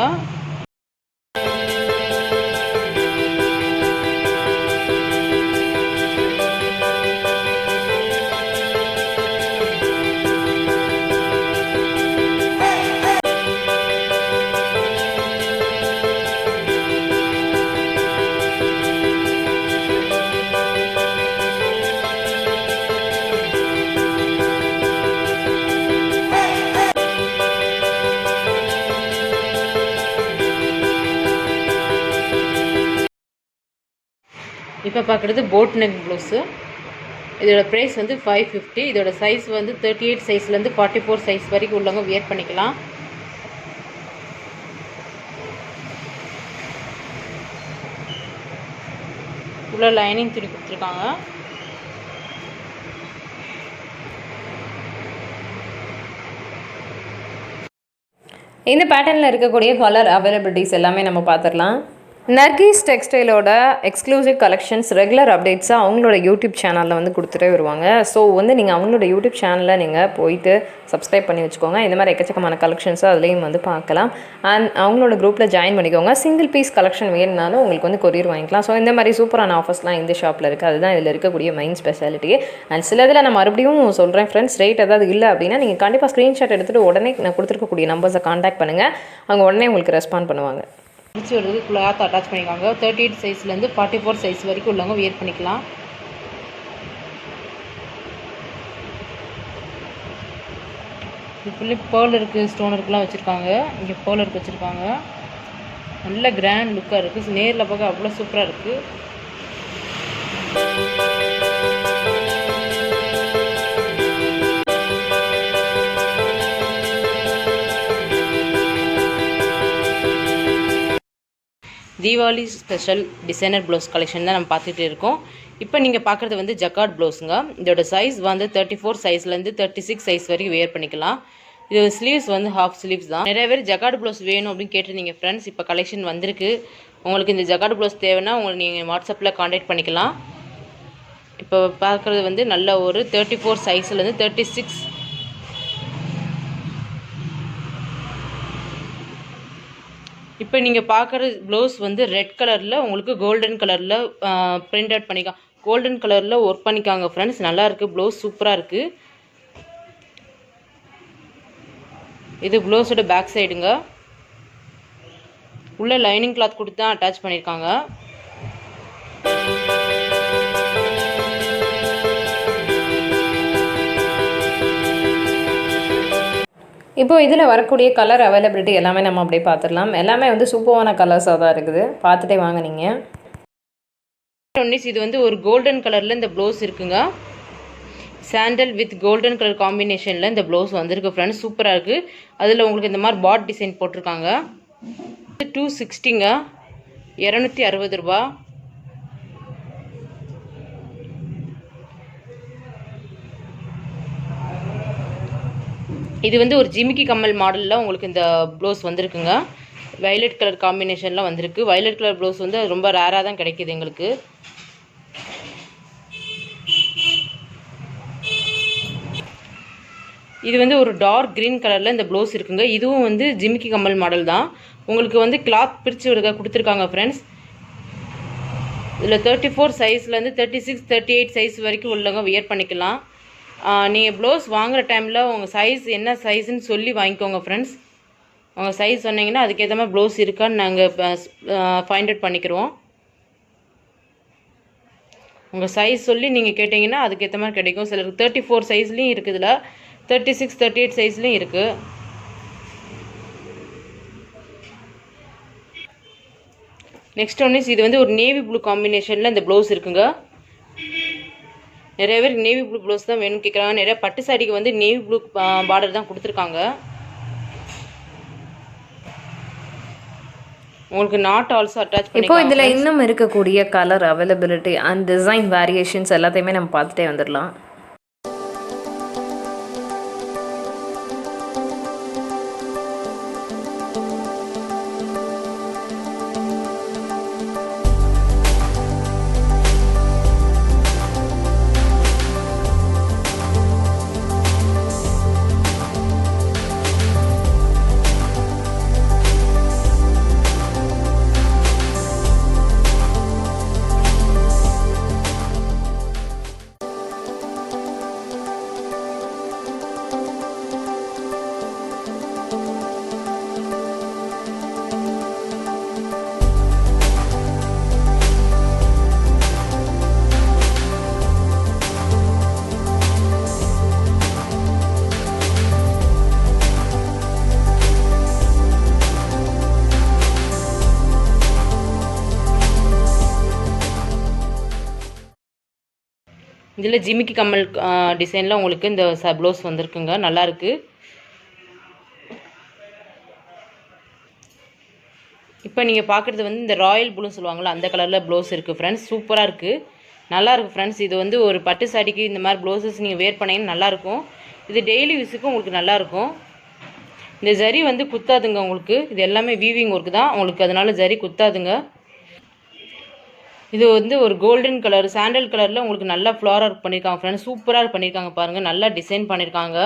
இப்போ பார்க்குறது போட் நெக் ப்ளவுஸு. இதோட ப்ரைஸ் வந்து 550. இதோட சைஸ் வந்து 38 சைஸ்லேருந்து 44 சைஸ் வரைக்கும் உள்ளவங்க வியர் பண்ணிக்கலாம். உள்ள லைனிங் துணி கொடுத்துருக்காங்க. இந்த பேட்டர்னில் இருக்கக்கூடிய கலர் அவைலபிலிட்டிஸ் எல்லாமே நம்ம பார்த்துடலாம். நர்கீஸ் டெக்ஸ்டைலோட எக்ஸ்க்ளூசிவ் கலெக்ஷன்ஸ் ரெகுலர் அப்டேட்ஸாக அவங்களோட யூடியூப் சேனலில் வந்து கொடுத்துட்டே வருவாங்க. ஸோ வந்து நீங்கள் அவங்களோட யூடியூப் சேனலில் நீங்கள் போயிட்டு சப்ஸ்கிரைப் பண்ணி வச்சுக்கோங்க. இந்த மாதிரி எக்கச்சக்கமான கலெக்ஷன்ஸாக அதுலேயும் வந்து பார்க்கலாம். அண்ட் அவங்களோட குரூப்பில் ஜாயின் பண்ணிக்கோங்க. சிங்கிள் பீஸ் கலெக்ஷன் வேணுனாலும் உங்களுக்கு வந்து கொரியர் வாங்கிக்கலாம். ஸோ இந்த மாதிரி சூப்பரான ஆஃபர்ஸ்லாம் இந்த ஷாப்பில் இருக்குது. அதுதான் இதில் இருக்கக்கூடிய மெயின் ஸ்பெஷாலிட்டி. அண்ட் சில இதில் நான் மறுபடியும் சொல்கிறேன் ஃப்ரெண்ட்ஸ், ரேட் ஏதாவது இல்லை அப்படின்னா நீங்கள் கண்டிப்பாக ஸ்க்ரீன்ஷாட் எடுத்துகிட்டு உடனே நான் கொடுத்துருக்கக்கூடிய நம்பர்ஸை காண்டாக்ட் பண்ணுங்கள். அவங்க உடனே உங்களுக்கு ரெஸ்பாண்ட் பண்ணுவாங்க. முடிச்சு வருது கிளாத் அட்டாச் பண்ணிக்காங்க. 38 சைஸ்லேருந்து 44 சைஸ் வரைக்கும் உள்ளவங்க வியர் பண்ணிக்கலாம். ஃபுல்லி பேர்ல் இருக்குது, ஸ்டோன் இருக்குலாம் வச்சுருக்காங்க. இங்கே பேர்ல் இருக்கு வச்சுருக்காங்க. நல்ல கிராண்ட் லுக்காக இருக்குது. நேரில் பார்க்க அவ்வளோ சூப்பராக இருக்குது. Deepavali special designer blouse collection தான் நம்ம பார்த்துட்டு இருக்கோம். இப்போ நீங்கள் பார்க்குறது வந்து ஜக்கார்ட் ப்ளவுஸுங்க. இதோட சைஸ் வந்து 34 சைஸ்லேருந்து 36 சைஸ் வரைக்கும் வேர் பண்ணிக்கலாம். இது ஸ்லீவ்ஸ் வந்து ஹாஃப் ஸ்லீவ்ஸ் தான். நிறைய பேர் ஜக்கார்டு ப்ளவுஸ் வேணும் அப்படின்னு கேட்டிருந்தீங்க ஃப்ரெண்ட்ஸ். இப்போ கலெக்ஷன் வந்திருக்கு. உங்களுக்கு இந்த ஜக்கார்டு ப்ளவுஸ் தேவைன்னா உங்களுக்கு நீங்கள் வாட்ஸ்அப்பில் காண்டாக்ட் பண்ணிக்கலாம். இப்போ பார்க்குறது வந்து நல்ல ஒரு 34 சைஸ்லேருந்து 36. இப்போ நீங்கள் பார்க்குற ப்ளவுஸ் வந்து ரெட் கலரில் உங்களுக்கு கோல்டன் கலரில் பிரிண்ட் அவுட் பண்ணிக்கலாம். கோல்டன் கலரில் ஒர்க் பண்ணிக்காங்க ஃப்ரெண்ட்ஸ். நல்லாயிருக்கு, ப்ளவுஸ் சூப்பராக இருக்குது. இது ப்ளவுஸோட பேக் சைடுங்க. உள்ள லைனிங் கிளாத் கொடுத்து தான் அட்டாச் பண்ணியிருக்காங்க. இப்போ இதில் வரக்கூடிய கலர் அவைலபிலிட்டி எல்லாமே நம்ம அப்படியே பார்த்துடலாம். எல்லாமே வந்து சூப்பரான கலர்ஸாக தான் இருக்குது. பார்த்துட்டே வாங்க நீங்கள். இது வந்து ஒரு கோல்டன் கலரில் இந்த ப்ளவுஸ் இருக்குங்க. சாண்டல் வித் கோல்டன் கலர் காம்பினேஷனில் இந்த ப்ளவுஸ் வந்திருக்கு ஃப்ரெண்ட்ஸ். சூப்பராக இருக்குது. அதில் உங்களுக்கு இந்த மாதிரி பாட் டிசைன் போட்டிருக்காங்க. 260ங்க, 260 ரூபா. இது வந்து ஒரு ஜிமிக்கி கம்மல் மாடலில் உங்களுக்கு இந்த ப்ளவுஸ் வந்திருக்குங்க. வயலட் கலர் காம்பினேஷனில் வந்திருக்கு. வயலட் கலர் ப்ளவுஸ் வந்து ரொம்ப ரேராக தான் கிடைக்கிது எங்களுக்கு. இது வந்து ஒரு டார்க் க்ரீன் கலரில் இந்த ப்ளவுஸ் இருக்குங்க. இதுவும் வந்து ஜிமிக்கி கம்மல் மாடல் தான். உங்களுக்கு வந்து கிளாத் பிரித்து விட கொடுத்துருக்காங்க ஃப்ரெண்ட்ஸ். இதில் 34 சைஸ்லேருந்து 36, 38 சைஸ் வரைக்கும் உள்ளவங்க வியர் பண்ணிக்கலாம். நீங்கள் ப்ளவுஸ் வாங்குகிற டைமில் உங்கள் சைஸ் என்ன சைஸுன்னு சொல்லி வாங்கிக்கோங்க ஃப்ரெண்ட்ஸ். உங்கள் சைஸ் சொன்னீங்கன்னா அதுக்கேற்ற மாதிரி ப்ளவுஸ் இருக்கான்னு நாங்கள் ஃபைண்ட் அவுட் பண்ணிக்கிறோம். உங்கள் சைஸ் சொல்லி நீங்கள் கேட்டிங்கன்னா அதுக்கேற்ற மாதிரி கிடைக்கும். சிலருக்கு 34 சைஸ்லேயும் இருக்குதுல, 36, 38 சைஸ்லேயும் இருக்குது. நெக்ஸ்ட் ஒன் இது வந்து ஒரு நேவி ப்ளூ காம்பினேஷனில் இந்த ப்ளவுஸ் இருக்குங்க. நிறைய பேர் நேவி ப்ளூ ப்ளவுஸ் தான் வேணும்னு கேட்குறாங்க. நிறைய பட்டு சாரிக்கு வந்து நேவி ப்ளூ பார்டர் தான் கொடுத்துருக்காங்க. உங்களுக்கு நாட் ஆல்சோ அட்டாச் பண்ணி. இப்போ இதில் இன்னும் இருக்கக்கூடிய colour availability and design variations எல்லாத்தையுமே நம்ம பார்த்துட்டே வந்துடலாம். இதில் ஜிமிக்கி கம்மல் டிசைனில் உங்களுக்கு இந்த ப்ளவுஸ் வந்திருக்குங்க. நல்லாயிருக்கு. இப்போ நீங்கள் பார்க்குறது வந்து இந்த ராயல் ப்ளூன்னு சொல்லுவாங்களா, அந்த கலரில் ப்ளவுஸ் இருக்குது ஃப்ரெண்ட்ஸ். சூப்பராக இருக்குது, நல்லாயிருக்கு ஃப்ரெண்ட்ஸ். இது வந்து ஒரு பட்டு சாரிக்கு இந்த மாதிரி ப்ளவுசஸ் நீங்கள் வேர் பண்ணிங்கன்னா நல்லாயிருக்கும். இது டெய்லி யூஸுக்கும் உங்களுக்கு நல்லாயிருக்கும். இந்த ஜரி வந்து குத்தாதுங்க உங்களுக்கு. இது எல்லாமே வீவிங் ஒர்க்கு தான் உங்களுக்கு, அதனால ஜரி குத்தாதுங்க. இது வந்து ஒரு கோல்டன் கலர் சாண்டல் கலரில் உங்களுக்கு நல்லா ஃப்ளார் ஒர்க் பண்ணியிருக்காங்க ஃப்ரெண்ட்ஸ். சூப்பராக பண்ணியிருக்காங்க பாருங்கள். நல்லா டிசைன் பண்ணியிருக்காங்க.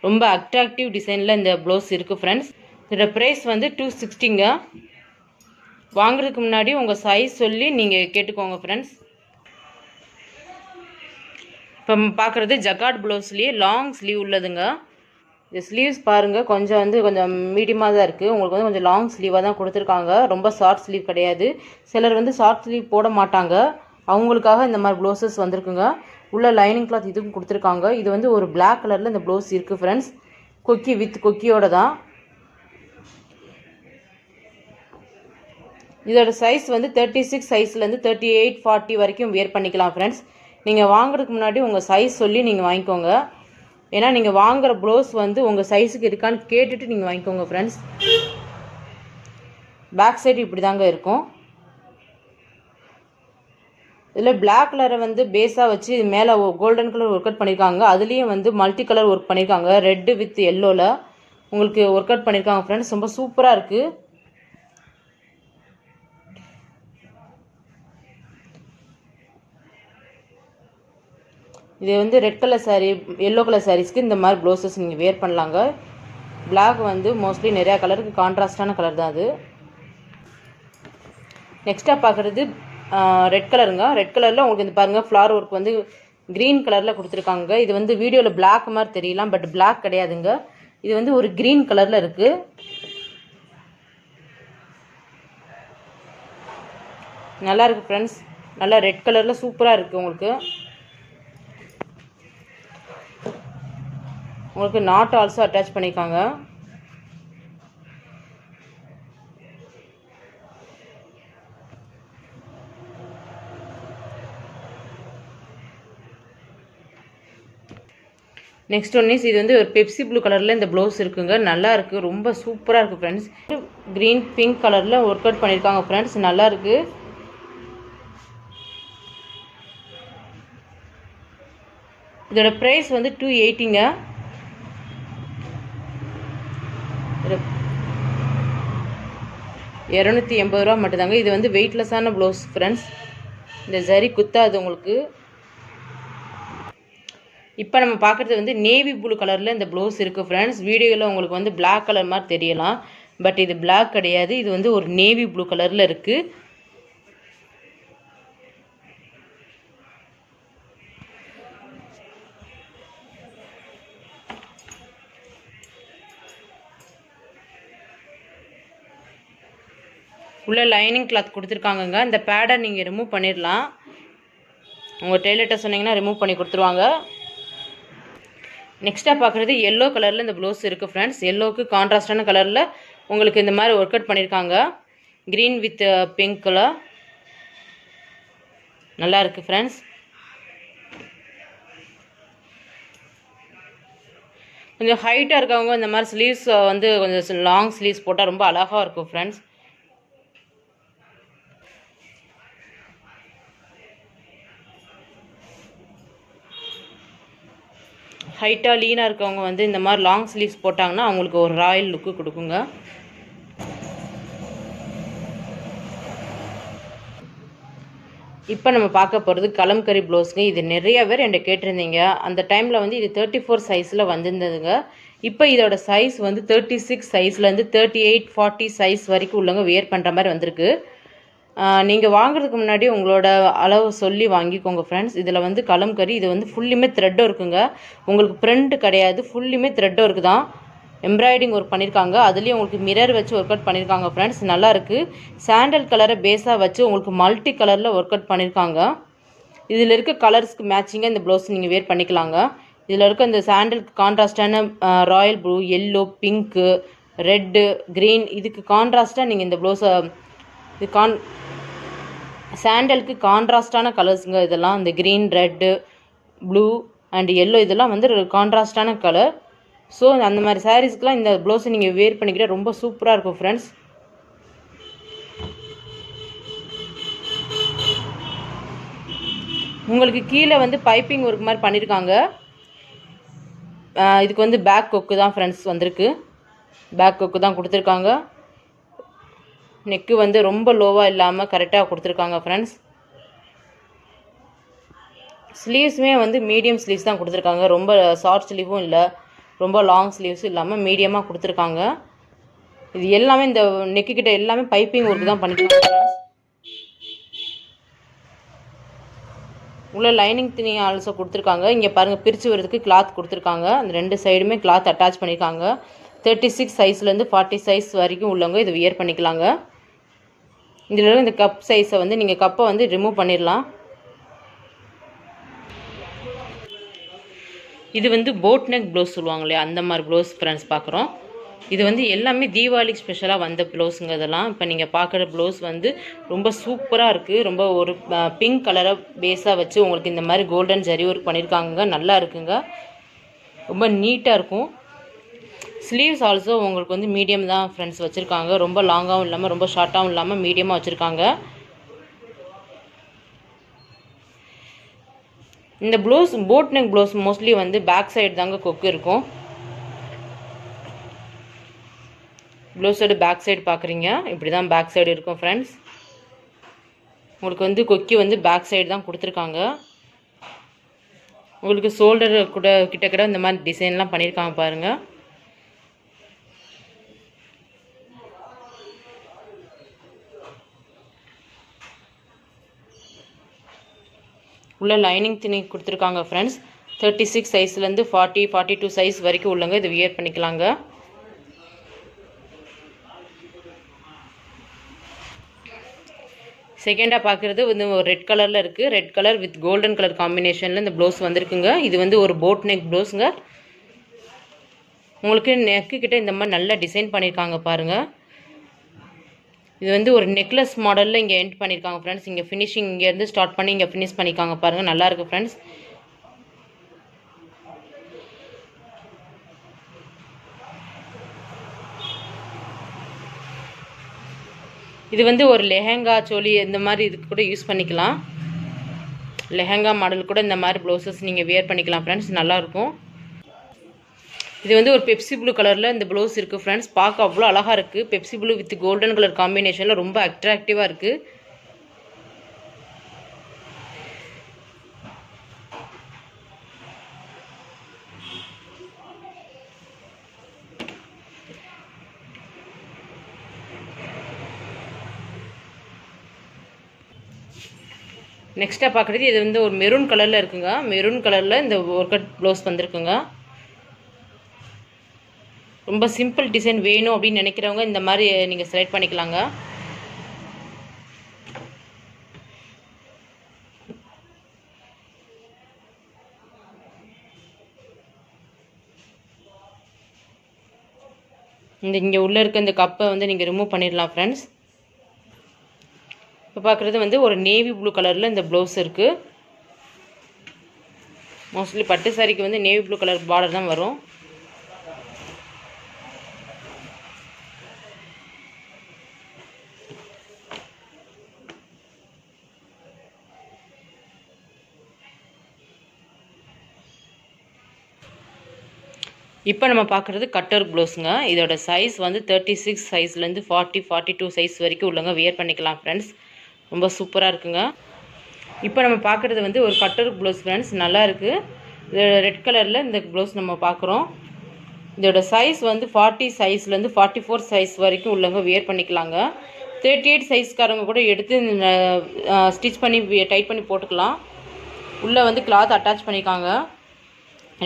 ரொம்ப அட்ராக்டிவ் டிசைனில் இந்த ப்ளவுஸ் இருக்குது ஃப்ரெண்ட்ஸ். இதோட ப்ரைஸ் வந்து 260ங்க. வாங்குறதுக்கு முன்னாடி உங்கள் சைஸ் சொல்லி நீங்கள் கேட்டுக்கோங்க ஃப்ரெண்ட்ஸ். இப்போ பார்க்குறது ஜக்கார்ட் ப்ளவுஸ்லேயே லாங் ஸ்லீவ் உள்ளதுங்க. இந்த ஸ்லீவ்ஸ் பாருங்கள், கொஞ்சம் மீடியமாக தான் இருக்குது. உங்களுக்கு வந்து கொஞ்சம் லாங் ஸ்லீவாக தான் கொடுத்துருக்காங்க. ரொம்ப ஷார்ட் ஸ்லீவ் கிடையாது. சிலர் வந்து ஷார்ட் ஸ்லீவ் போட மாட்டாங்க, அவங்களுக்காக இந்த மாதிரி ப்ளவுசஸ் வந்திருக்குங்க. உள்ள லைனிங் கிளாத் இதுக்கும் கொடுத்துருக்காங்க. இது வந்து ஒரு பிளாக் கலரில் இந்த ப்ளவுஸ் இருக்குது ஃப்ரெண்ட்ஸ். கொக்கி வித் கொக்கியோட தான். இதோட சைஸ் வந்து 36 சைஸ்லேருந்து 38, 40 வரைக்கும் வியர் பண்ணிக்கலாம் ஃப்ரெண்ட்ஸ். நீங்கள் வாங்குறதுக்கு முன்னாடி உங்கள் சைஸ் சொல்லி நீங்கள் வாங்கிக்கோங்க. ஏன்னா நீங்கள் வாங்குகிற ப்ளவுஸ் வந்து உங்கள் சைஸுக்கு இருக்கான்னு கேட்டுட்டு நீங்கள் வாங்கிக்கோங்க ஃப்ரெண்ட்ஸ். பேக் சைடு இப்படி தாங்க இருக்கும். இதில் பிளாக் கலரை வந்து பேஸாக வச்சு மேலே கோல்டன் கலர் ஒர்க் அவுட் பண்ணியிருக்காங்க. அதுலேயும் வந்து மல்டி கலர் ஒர்க் பண்ணியிருக்காங்க, ரெட்டு வித் எல்லோவில். உங்களுக்கு ஒர்க் அவுட் பண்ணியிருக்காங்க ஃப்ரெண்ட்ஸ். ரொம்ப சூப்பராக இருக்குது. இது வந்து red colour sari, yellow colour சாரீஸ்க்கு இந்த மாதிரி ப்ளவுசஸ் நீங்கள் வேர் பண்ணலாங்க. பிளாக் வந்து மோஸ்ட்லி நிறையா கலருக்கு கான்ட்ராஸ்டான கலர் தான் அது. நெக்ஸ்ட்டாக பார்க்குறது ரெட் கலருங்க. ரெட் கலரில் உங்களுக்கு இந்த பாருங்கள் ஃப்ளவர் ஒர்க் வந்து க்ரீன் கலரில் கொடுத்துருக்காங்க. இது வந்து வீடியோவில் பிளாக் மாதிரி தெரியலாம், பட் பிளாக் கிடையாதுங்க. இது வந்து ஒரு க்ரீன் கலரில் இருக்குது. நல்லா இருக்குது ஃப்ரெண்ட்ஸ். நல்லா ரெட் கலரில் சூப்பராக இருக்குது. உங்களுக்கு நாட் ஆல்சோ அட்டாச் பண்ணியிருக்காங்க. நெக்ஸ்ட் ஒன் இஸ் இது வந்து ஒரு பெப்சி ப்ளூ கலரில் இந்த ப்ளவுஸ் இருக்குங்க. நல்லா இருக்குது, ரொம்ப சூப்பராக இருக்குது ஃப்ரெண்ட்ஸ். க்ரீன் பிங்க் கலரில் ஒர்க் அவுட் பண்ணியிருக்காங்க ஃப்ரெண்ட்ஸ். நல்லா இருக்குது. இதோட ப்ரைஸ் வந்து 280ங்க. 280 ரூபா மட்டும்தாங்க. இது வந்து வெயிட்லெஸ்ஸான ப்ளவுஸ் ஃப்ரெண்ட்ஸ். இந்த ஜரி குத்தாது உங்களுக்கு. இப்போ நம்ம பார்க்குறது வந்து நேவி ப்ளூ கலரில் இந்த ப்ளவுஸ் இருக்குது ஃப்ரெண்ட்ஸ். வீடியோவில் உங்களுக்கு வந்து பிளாக் கலர் மாதிரி தெரியலாம், பட் இது பிளாக் கிடையாது. இது வந்து ஒரு நேவி ப்ளூ கலரில் இருக்குது. உள்ள லைனிங் கிளாத் கொடுத்துருக்காங்கங்க. இந்த பேடை நீங்கள் ரிமூவ் பண்ணிடலாம். உங்கள் டெய்லர்கிட்ட சொன்னீங்கன்னா ரிமூவ் பண்ணி கொடுத்துருவாங்க. நெக்ஸ்ட்டாக பார்க்குறது எல்லோ கலரில் இந்த ப்ளவுஸ் இருக்குது ஃப்ரெண்ட்ஸ். எல்லோவுக்கு கான்ட்ராஸ்டான கலரில் உங்களுக்கு இந்த மாதிரி ஒர்க் அவுட் பண்ணியிருக்காங்க. Green with pink colour. நல்லா இருக்குது ஃப்ரெண்ட்ஸ். கொஞ்சம் ஹைட்டாக இருக்கவங்க இந்த மாதிரி ஸ்லீவ்ஸ் வந்து கொஞ்சம் லாங் ஸ்லீவ்ஸ் போட்டால் ரொம்ப அழகாக இருக்கும் ஃப்ரெண்ட்ஸ். ஹைட்டாக லீனாக இருக்கவங்க வந்து இந்த மாதிரி லாங் ஸ்லீவ்ஸ் போட்டாங்கன்னா அவங்களுக்கு ஒரு ராயல் லுக்கு கொடுக்குங்க. இப்போ நம்ம பார்க்க போகிறது கலம்கரி ப்ளவுஸுங்க. இது நிறைய பேர் என்கிட்ட கேட்டிருந்தீங்க. அந்த டைமில் வந்து இது 34 சைஸில் வந்திருந்ததுங்க. இப்போ இதோட சைஸ் வந்து 36 சைஸ்லேருந்து 38, 40 சைஸ் வரைக்கும் உள்ளவங்க வேர் பண்ணுற மாதிரி வந்திருக்கு. நீங்கள் வாங்குறதுக்கு முன்னாடி உங்களோட அளவு சொல்லி வாங்கிக்கோங்க ஃப்ரெண்ட்ஸ். இதில் வந்து கலம்கரி, இது வந்து ஃபுல்லுமே த்ரெட் ஒர்க்குங்க. உங்களுக்கு பிரிண்ட் கிடையாது, ஃபுல்லுமே த்ரெட் ஒர்க்கு தான். எம்ப்ராய்டிங் ஒர்க் பண்ணியிருக்காங்க. அதுலேயும் உங்களுக்கு மிரர் வச்சு ஒர்க் அவுட் பண்ணியிருக்காங்க ஃப்ரெண்ட்ஸ். நல்லாயிருக்கு. சாண்டல் கலரை பேஸாக வச்சு உங்களுக்கு மல்டி கலரில் ஒர்க் அவுட் பண்ணியிருக்காங்க. இதில் இருக்க கலர்ஸ்க்கு மேட்சிங்காக இந்த ப்ளவுஸ் நீங்கள் வேர் பண்ணிக்கலாங்க. இதில் இருக்க இந்த சாண்டலுக்கு கான்ட்ராஸ்டான royal blue, yellow, pink, red, green, இதுக்கு கான்ட்ராஸ்ட்டாக நீங்கள் இந்த ப்ளவுஸை இது சாண்டலுக்கு கான்ட்ராஸ்டான கலர்ஸுங்க இதெல்லாம். இந்த green, red, blue and yellow இதெல்லாம் வந்து கான்ட்ராஸ்டான கலர். ஸோ அந்த மாதிரி சாரீஸ்க்கெலாம் இந்த ப்ளவுஸை நீங்கள் வேர் பண்ணிக்கிட்டால் ரொம்ப சூப்பராக இருக்கும் ஃப்ரெண்ட்ஸ். உங்களுக்கு கீழே வந்து பைப்பிங் ஒர்க் மாதிரி பண்ணியிருக்காங்க. இதுக்கு வந்து பேக் கொக்கு தான் ஃப்ரெண்ட்ஸ் வந்திருக்கு. பேக் கொக்கு தான் கொடுத்துருக்காங்க. நெக்கு வந்து ரொம்ப லோவாக இல்லாமல் கரெக்டாக கொடுத்துருக்காங்க ஃப்ரெண்ட்ஸ். ஸ்லீவ்ஸுமே வந்து மீடியம் ஸ்லீவ்ஸ் தான் கொடுத்துருக்காங்க. ரொம்ப ஷார்ட் ஸ்லீவும் இல்லை, ரொம்ப லாங் ஸ்லீவ்ஸும் இல்லாமல் மீடியமாக கொடுத்துருக்காங்க. இது எல்லாமே இந்த நெக்கு கிட்ட எல்லாமே பைப்பிங் ஒர்க் தான் பண்ணியிருக்காங்க ஃப்ரெண்ட்ஸ். உள்ள லைனிங் துணி ஆல்சோ கொடுத்துருக்காங்க. இங்கே பாருங்கள், பிரித்து வரதுக்கு கிளாத் கொடுத்துருக்காங்க. அந்த ரெண்டு சைடுமே கிளாத் அட்டாச் பண்ணியிருக்காங்க. 36 சைஸ்லேருந்து 40 சைஸ் வரைக்கும் உள்ளவங்க இது வியர் பண்ணிக்கலாங்க. இதில் இந்த கப் சைஸை வந்து நீங்கள் கப்பை வந்து ரிமூவ் பண்ணிடலாம். இது வந்து போட் நெக் ப்ளவுஸ் சொல்லுவாங்க இல்லையா, அந்த மாதிரி ப்ளவுஸ் ஃப்ரெண்ட்ஸ் பார்க்குறோம். இது வந்து எல்லாமே தீபாவளிக்கு ஸ்பெஷலாக வந்த ப்ளவுஸுங்க இதெல்லாம். இப்போ நீங்கள் பார்க்குற ப்ளவுஸ் வந்து ரொம்ப சூப்பராக இருக்குது. ரொம்ப ஒரு பிங்க் கலரை பேஸாக வச்சு உங்களுக்கு இந்த மாதிரி கோல்டன் ஜரி ஒர்க் பண்ணியிருக்காங்க. நல்லா இருக்குங்க, ரொம்ப நீட்டாக இருக்கும். ஸ்லீவ்ஸ் ஆல்சோ உங்களுக்கு வந்து மீடியம் தான் ஃப்ரெண்ட்ஸ் வச்சுருக்காங்க. ரொம்ப லாங்காகவும் இல்லாமல் ரொம்ப ஷார்ட்டாகவும் இல்லாமல் மீடியமாக வச்சுருக்காங்க. இந்த blouse boat neck blouse mostly வந்து பேக் சைடு தாங்க கொக்கு இருக்கும். ப்ளவுஸோட பேக் சைடு பார்க்குறீங்க, இப்படி தான் பேக் சைடு இருக்கும் ஃப்ரெண்ட்ஸ். உங்களுக்கு வந்து கொக்கி வந்து பேக் சைடு தான் கொடுத்துருக்காங்க. உங்களுக்கு ஷோல்டர் கூட கிட்ட இந்த மாதிரி டிசைன்லாம் பண்ணியிருக்காங்க பாருங்கள். உள்ள லைனிங் துணி கொடுத்துருக்காங்க ஃப்ரெண்ட்ஸ். 36 சைஸ்லேருந்து 42 சைஸ் வரைக்கும் உள்ளவங்க இது வியர் பண்ணிக்கலாங்க. செகண்டாக பார்க்குறது வந்து ஒரு ரெட் கலரில் இருக்குது. Red colour with golden colour காம்பினேஷனில் இந்த ப்ளவுஸ் வந்திருக்குங்க. இது வந்து ஒரு போட் நெக் ப்ளவுஸுங்க. உங்களுக்கு நெக்கு கிட்ட இந்த மாதிரி நல்லா டிசைன் பண்ணியிருக்காங்க பாருங்கள். இது வந்து ஒரு நெக்லஸ் மாடலில் இங்கே எண்ட் பண்ணியிருக்காங்க ஃப்ரெண்ட்ஸ். இங்கே ஃபினிஷிங் இங்கேருந்து ஸ்டார்ட் பண்ணி இங்கே ஃபினிஷ் பண்ணியிருக்காங்க பாருங்கள். நல்லாயிருக்கு ஃப்ரெண்ட்ஸ். இது வந்து ஒரு லெஹங்கா சோலி இந்த மாதிரி இதுக்கு கூட யூஸ் பண்ணிக்கலாம். லெஹங்கா மாடல் கூட இந்த மாதிரி ப்ளவுசஸ் நீங்கள் வியர் பண்ணிக்கலாம் ஃப்ரெண்ட்ஸ். நல்லாயிருக்கும். இது வந்து ஒரு பெப்சி ப்ளூ கலரில் இந்த ப்ளவுஸ் இருக்குது ஃப்ரெண்ட்ஸ். பார்க்க அவ்வளோ அழகாக இருக்குது. Pepsi blue with golden colour காம்பினேஷனில் ரொம்ப அட்ராக்டிவாக இருக்குது. நெக்ஸ்ட்டாக பார்க்குறது இது வந்து ஒரு மெரூன் கலரில் இருக்குங்க. மெரூன் கலரில் இந்த ஒர்க் கட் ப்ளவுஸ் வந்திருக்குங்க. ரொம்ப சிம்பிள் டிசைன் வேணும் அப்படின்னு நினைக்கிறவங்க இந்த மாதிரி நீங்கள் செலக்ட் பண்ணிக்கலாங்க. இங்கே உள்ளே இருக்க இந்த கப்பை வந்து நீங்கள் ரிமூவ் பண்ணிடலாம் ஃப்ரெண்ட்ஸ். இப்போ பார்க்குறது வந்து ஒரு நேவி ப்ளூ கலரில் இந்த ப்ளவுஸ் இருக்குது. மோஸ்ட்லி பட்டு சாரிக்கு வந்து நேவி ப்ளூ கலர் பார்டர் தான் வரும். இப்போ நம்ம பார்க்குறது கட்டர் ப்ளவுஸுங்க. இதோட சைஸ் வந்து 36 சைஸ்லேருந்து 42 சைஸ் வரைக்கும் உள்ளவங்க வியர் பண்ணிக்கலாம் ஃப்ரெண்ட்ஸ். ரொம்ப சூப்பராக இருக்குங்க. இப்போ நம்ம பார்க்குறது வந்து ஒரு கட்டர் ப்ளவுஸ் ஃப்ரெண்ட்ஸ். நல்லா இருக்குது. இது ரெட் கலரில் இந்த ப்ளவுஸ் நம்ம பார்க்குறோம். இதோட சைஸ் வந்து 40 சைஸ்லேருந்து 44 சைஸ் வரைக்கும் உள்ளவங்க வியர் பண்ணிக்கலாங்க. 38 சைஸ்காரங்க கூட எடுத்து ஸ்டிச் பண்ணி டைட் பண்ணி போட்டுக்கலாம். உள்ளே வந்து கிளாத் அட்டாச் பண்ணிக்காங்க.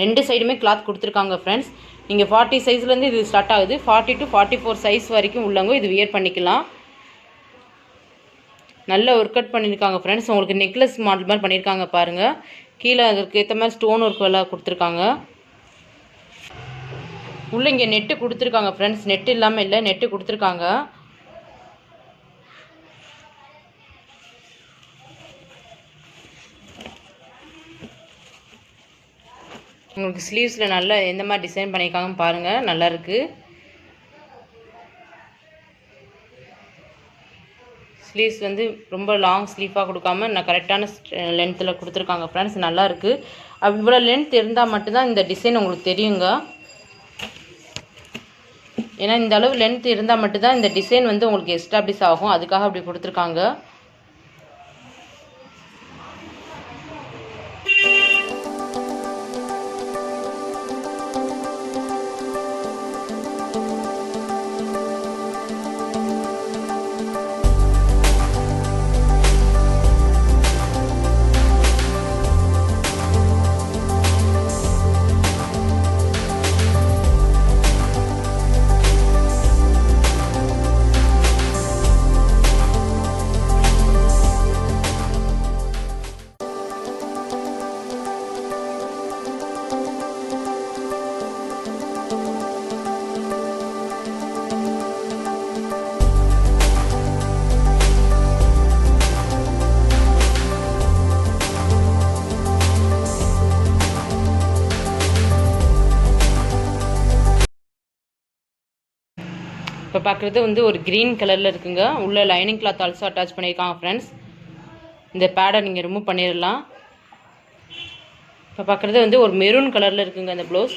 ரெண்டு சைடுமே கிளாத் கொடுத்துருக்காங்க ஃப்ரெண்ட்ஸ். நீங்கள் 40 சைஸ்லேருந்து இது ஸ்டார்ட் ஆகுது. 40 to 44 சைஸ் வரைக்கும் உள்ளவங்க இது வியர் பண்ணிக்கலாம். நல்ல ஒர்க் அவுட் பண்ணியிருக்காங்க ஃப்ரெண்ட்ஸ். உங்களுக்கு நெக்லஸ் மாடல் மாதிரி பண்ணியிருக்காங்க பாருங்கள். கீழே அதற்கு ஏற்ற மாதிரி ஸ்டோன் ஒர்க் எல்லாம் கொடுத்துருக்காங்க. உள்ளே இங்கே நெட்டு கொடுத்துருக்காங்க ஃப்ரெண்ட்ஸ். நெட்டு இல்லாமல் இல்லை, நெட்டு கொடுத்துருக்காங்க. உங்களுக்கு ஸ்லீவ்ஸில் நல்லா எந்த மாதிரி டிசைன் பண்ணியிருக்காங்கன்னு பாருங்கள். நல்லாயிருக்கு. ஸ்லீவ்ஸ் வந்து ரொம்ப லாங் ஸ்லீவாக கொடுக்காம நான் கரெக்டான லென்த்தில் கொடுத்துருக்காங்க ஃப்ரெண்ட்ஸ். நல்லாயிருக்கு. இவ்வளோ லென்த் இருந்தால் மட்டும்தான் இந்த டிசைன் உங்களுக்கு தெரியுங்க. ஏன்னா இந்த அளவு லென்த் இருந்தால் மட்டும்தான் இந்த டிசைன் வந்து உங்களுக்கு எஸ்டாப்ளிஷ் ஆகும். அதுக்காக அப்படி கொடுத்துருக்காங்க. இப்போ பார்க்குறது வந்து ஒரு க்ரீன் கலரில் இருக்குங்க. உள்ள லைனிங் கிளாத் ஆல்சோ அட்டாச் பண்ணியிருக்காங்க ஃப்ரெண்ட்ஸ். இந்த பேடை நீங்கள் ரிமூவ் பண்ணிடலாம். இப்போ பார்க்குறது வந்து ஒரு மெரூன் கலரில் இருக்குங்க இந்த ப்ளவுஸ்.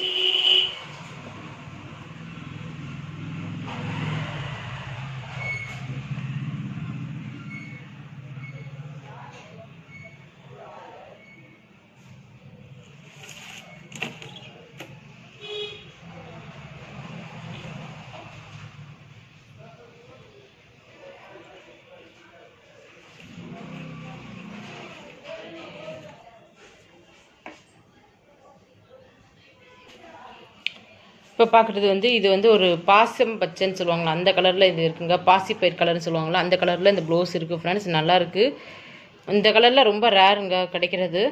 இப்போ பார்க்குறது வந்து இது வந்து ஒரு பாசம் பச்சைன்னு சொல்லுவாங்களா அந்த கலரில் இது இருக்குங்க. பாசி பயிர் கலர்னு சொல்லுவாங்களா அந்த கலரில் இந்த ப்ளவுஸ் இருக்குது ஃப்ரெண்ட்ஸ். நல்லாயிருக்கு. இந்த கலரில் ரொம்ப ரேருங்க கிடைக்கிறது.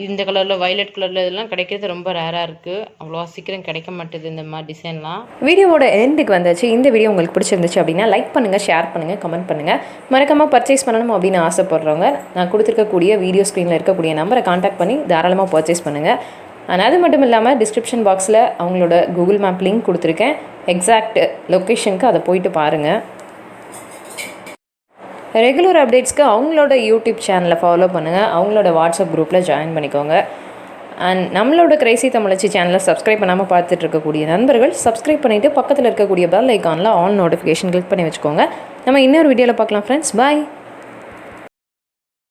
இந்த கலரில் வயலட் கலரில் இதெல்லாம் கிடைக்கிறது ரொம்ப ரேராக இருக்குது. அவ்வளோவா சீக்கிரம் கிடைக்க மாட்டேது இந்த மாதிரி டிசைன்லாம். வீடியோவோட எண்டுக்கு வந்தாச்சு. இந்த வீடியோ உங்களுக்கு பிடிச்சிருந்துச்சு அப்படின்னா லைக் பண்ணுங்கள், ஷேர் பண்ணுங்கள், கமெண்ட் பண்ணுங்கள். மறக்காமல் பர்ச்சேஸ் பண்ணணும் அப்படின்னு ஆசைப்படுறவங்க நான் கொடுத்துருக்கக்கூடிய வீடியோ ஸ்க்ரீனில் இருக்கக்கூடிய நம்பரை காண்டாக்ட் பண்ணி தாராளமாக பர்ச்சேஸ் பண்ணுங்கள். அண்ட் அது மட்டும் இல்லாமல் டிஸ்கிரிப்ஷன் பாக்ஸில் அவங்களோட கூகுள் மேப் லிங்க் கொடுத்துருக்கேன். எக்ஸாக்ட் லொக்கேஷனுக்கு அதை போயிட்டு பாருங்கள். ரெகுலர் அப்டேட்ஸ்க்கு அவங்களோட யூடியூப் சேனலை ஃபாலோ பண்ணுங்கள். அவங்களோட வாட்ஸ்அப் குரூப்பில் ஜாயின் பண்ணிக்கோங்க. அண்ட் நம்மளோட கிரேசி தமிழச்சி சேனலை சப்ஸ்கிரைப் பண்ணாமல் பார்த்துட்டு இருக்கக்கூடிய நண்பர்கள் சப்ஸ்கிரைப் பண்ணிவிட்டு பக்கத்தில் இருக்கக்கூடிய பெல் ஐக்கானில் ஆல் நோட்டிஃபிகேஷன் கிளிக் பண்ணி வச்சுக்கோங்க. நம்ம இன்னொரு வீடியோவில் பார்க்கலாம் ஃப்ரெண்ட்ஸ். பாய்.